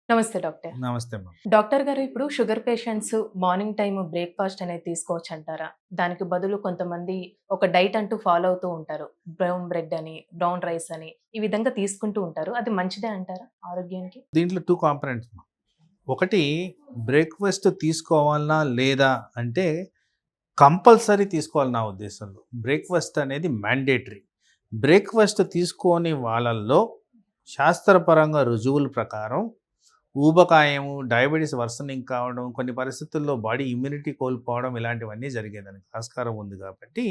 నమస్తే డాక్టర్. నమస్తే అమ్మ. డాక్టర్ గారు ఇప్పుడు sugar patients morning time breakfast అనేది తీసుకోవచ్చంటారా? దానికి బదులు కొంతమంది ఒక డైట్ అంటూ ఫాలో అవుతూ ఉంటారు. బ్రౌన్ బ్రెడ్ అని, బ్రౌన్ రైస్ అని ఈ విధంగా తీసుకుంటూ ఉంటారు. అది మంచిదే అంటారా ఆరోగ్యానికి? దీంట్లో 2 కాంపోనెంట్స్ అమ్మ. ఒకటి బ్రేక్‌ఫాస్ట్ తీసుకోవాలా లేదా అంటే కంపల్సరీ తీసుకోవాలి నా ఉద్దేశంలో. బ్రేక్‌ఫాస్ట్ అనేది మ్యాండేటరీ. బ్రేక్‌ఫాస్ట్ తీసుకోని వాళ్ళల్లో శాస్త్రపరంగా రుజువుల ప్రకారం ఊబకాయము, డయాబెటిస్ వర్సనింగ్ కావడం, కొన్ని పరిస్థితుల్లో బాడీ ఇమ్యూనిటీ కోల్పోవడం ఇలాంటివన్నీ జరిగేదానికి ఆస్కారం ఉంది కాబట్టి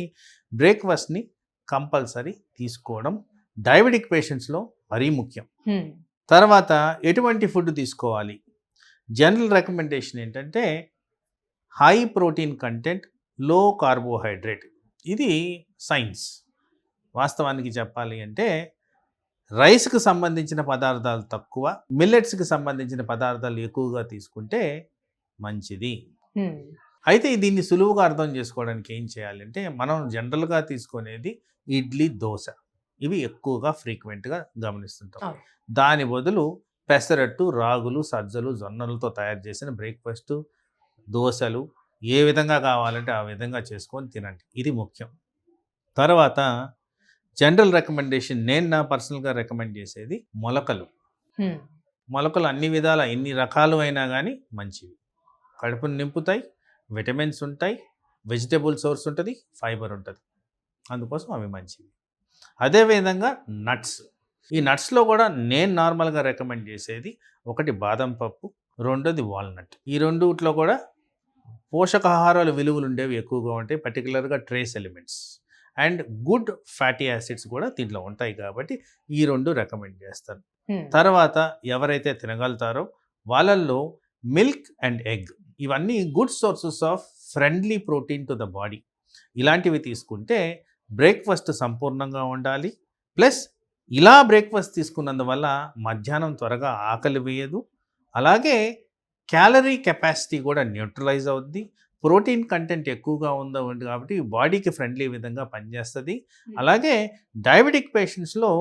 బ్రేక్‌ఫాస్ట్‌ని కంపల్సరీ తీసుకోవడం డయాబెటిక్ పేషెంట్స్‌లో మరీ ముఖ్యం. హ్మ్. తర్వాత ఎటువంటి ఫుడ్ తీసుకోవాలి? జనరల్ రికమెండేషన్ ఏంటంటే హై ప్రోటీన్ కంటెంట్, లో కార్బోహైడ్రేట్. ఇది సైన్స్. వాస్తవానికి చెప్పాలి అంటే రైస్కి సంబంధించిన పదార్థాలు తక్కువ, మిల్లెట్స్కి సంబంధించిన పదార్థాలు ఎక్కువగా తీసుకుంటే మంచిది. హ్మ్. అయితే దీన్ని సులువుగా అర్థం చేసుకోవడానికి ఏం చేయాలంటే మనం జనరల్గా తీసుకునేది ఇడ్లీ, దోశ. ఇవి ఎక్కువగా ఫ్రీక్వెంట్గా గమనిస్తుంటాం. అవును. దాని బదులు పెసరట్టు, రాగులు, సజ్జలు, జొన్నలతో తయారు చేసిన బ్రేక్ఫాస్ట్, దోశలు ఏ విధంగా కావాలంటే ఆ విధంగా చేసుకొని తినండి. ఇది ముఖ్యం. తర్వాత జనరల్ రికమెండేషన్ నేను నా పర్సనల్గా రికమెండ్ చేసేది మొలకలు. హ్మ్. మొలకలు అన్ని విధాల ఎన్ని రకాలు అయినా కానీ మంచివి. కడుపును నింపుతాయి, విటమిన్స్ ఉంటాయి, వెజిటబుల్ సోర్స్ ఉంటుంది, ఫైబర్ ఉంటుంది. అందుకోసం అవి మంచివి. అదేవిధంగా నట్స్. ఈ నట్స్లో కూడా నేను నార్మల్గా రికమెండ్ చేసేది ఒకటి బాదం పప్పు, రెండోది వాల్నట్. ఈ రెండిట్లో కూడా పోషకాహారాల విలువలు ఉండేవి ఎక్కువగా ఉంటాయి, పర్టికులర్గా trace elements and good fatty acids కూడా దీంట్లో ఉంటాయి కాబట్టి ఈ రెండు రికమెండ్ చేస్తాను. హ్మ్. తర్వాత ఎవరైతే తినగలుగుతారో వాళ్ళల్లో మిల్క్ అండ్ ఎగ్ ఇవన్నీ good sources of friendly protein to the body. ఇలాంటివి తీసుకుంటే బ్రేక్ఫాస్ట్ సంపూర్ణంగా ఉండాలి. ప్లస్ ఇలా బ్రేక్ఫాస్ట్ తీసుకున్నందువల్ల మధ్యాహ్నం త్వరగా ఆకలి వేయదు. అలాగే క్యాలరీ కెపాసిటీ కూడా న్యూట్రలైజ్ అవుద్ది. ప్రోటీన్ కంటెంట్ ఎక్కువగా ఉంది కాబట్టి బాడీకి ఫ్రెండ్లీ విధంగా పనిచేస్తుంది. అలాగే డయాబెటిక్ పేషెంట్స్లో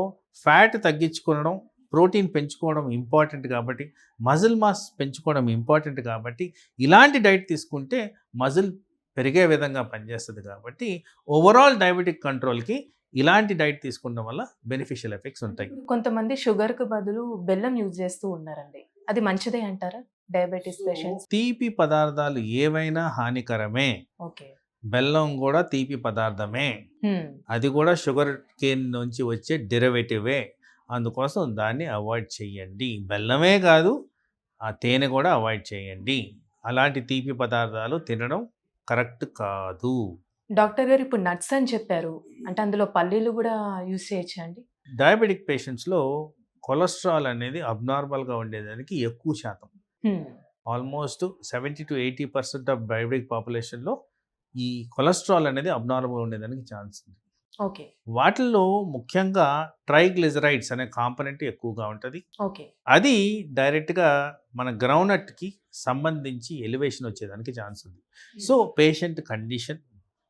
ఫ్యాట్ తగ్గించుకోవడం, ప్రోటీన్ పెంచుకోవడం ఇంపార్టెంట్ కాబట్టి, మజిల్ మాస్ పెంచుకోవడం ఇంపార్టెంట్ కాబట్టి ఇలాంటి డైట్ తీసుకుంటే మజిల్ పెరిగే విధంగా పనిచేస్తుంది కాబట్టి ఓవరాల్ డయాబెటిక్ కంట్రోల్కి ఇలాంటి డైట్ తీసుకోవడం వల్ల బెనిఫిషియల్ ఎఫెక్ట్స్ ఉంటాయి. కొంతమంది షుగర్‌కు బదులు బెల్లం యూజ్ చేస్తూ ఉన్నారండి. అది మంచిదే అంటారా? Diabetes patients. తీపి పదార్థాలు ఏవైనా హానికరమే. ఓకే. బెల్లం కూడా తీపి పదార్థమే. హ్మ్. అది కూడా షుగర్ కేన్ నుంచి వచ్చే డెరివేటివే. అందుకోసం దాన్ని అవాయిడ్ చేయండి. బెల్లమే కాదు, ఆ తేనె కూడా అవాయిడ్ చేయండి. అలాంటి తీపి పదార్థాలు తినడం కరెక్ట్ కాదు. డాక్టర్ గారు ఇప్పుడు నట్స్ అని చెప్పారు. అంటే అందులో పల్లీలు గూడా యూజ్ చేయొచ్చా అండి? డయాబెటిక్ పేషెంట్స్లో కొలెస్ట్రాల్ అనేది అబ్నార్మల్గా ఉండేదానికి ఎక్కువ శాతం, హ్మ్. ఆల్మోస్ట్ 70-80% ఆఫ్ డయాబెటిక్ పాపులేషన్లో ఈ కొలెస్ట్రాల్ అనేది అబ్నార్మల్ ఉండేదానికి ఛాన్స్ ఉంది. ఓకే. వాటిల్లో ముఖ్యంగా ట్రైగ్లిజరైడ్స్ అనే కాంపనెంట్ ఎక్కువగా ఉంటుంది. ఓకే. అది డైరెక్ట్గా మన గ్రౌండ్నట్కి సంబంధించి ఎలివేషన్ వచ్చేదానికి ఛాన్స్ ఉంది. So patient condition,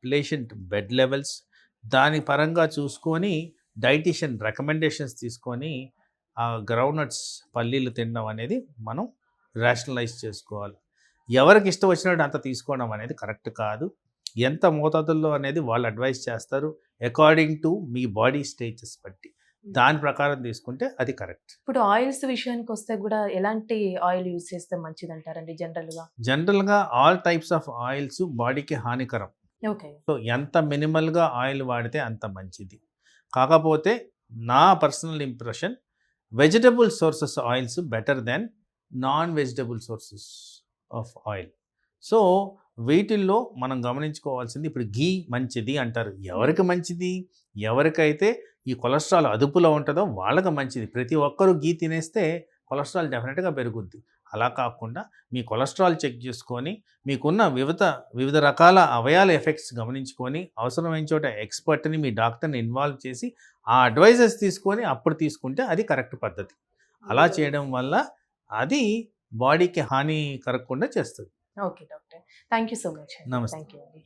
patient bed levels దాని పరంగా చూసుకొని డైటీషియన్ రికమెండేషన్స్ తీసుకొని ఆ గ్రౌండ్నట్స్ పల్లీలు తినడం అనేది మనం రేషనలైజ్ చేసుకోవాలి. ఎవరికి ఇష్టం వచ్చినట్టు అంత తీసుకోవడం అనేది కరెక్ట్ కాదు. ఎంత మోతాదుల్లో అనేది వాళ్ళు అడ్వైస్ చేస్తారు according to me body stages బట్టి. దాని ప్రకారం తీసుకుంటే అది కరెక్ట్. ఇప్పుడు ఆయిల్స్ విషయానికొస్తే గూడా ఎలాంటి ఆయిల్ యూజ్ చేస్తే మంచిదంటారండి జనరల్‌గా? జనరల్గా ఆల్ టైప్స్ ఆఫ్ ఆయిల్స్ బాడీకి హానికరం. ఓకే. సో ఎంత మినిమల్గా ఆయిల్ వాడితే అంత మంచిది. కాకపోతే నా personal impression vegetable sources oils better than non vegetable sources of oil. So వీటిల్లో మనం గమనించుకోవాల్సింది ఇప్పుడు ఘీ మంచిది అంటారు. ఎవరికి మంచిది? ఎవరికైతే ఈ కొలెస్ట్రాల్ అదుపులో ఉంటుందో వాళ్ళకి మంచిది. ప్రతి ఒక్కరూ ఘీ తినేస్తే కొలెస్ట్రాల్ డెఫినెట్గా పెరుగుద్ది. అలా కాకుండా మీ కొలెస్ట్రాల్ చెక్ చేసుకొని మీకున్న వివిధ రకాల అవయాల ఎఫెక్ట్స్ గమనించుకొని అవసరమైన చోట ఎక్స్పర్ట్ని మీ డాక్టర్ని ఇన్వాల్వ్ చేసి ఆ అడ్వైజెస్ తీసుకొని అప్పుడు తీసుకుంటే అది కరెక్ట్ పద్ధతి. అలా చేయడం వల్ల అది బాడీకి హాని కలగకుండా చేస్తుంది. Okay doctor. Thank you so much అండి. నమస్తే. థాంక్ యూ అండి.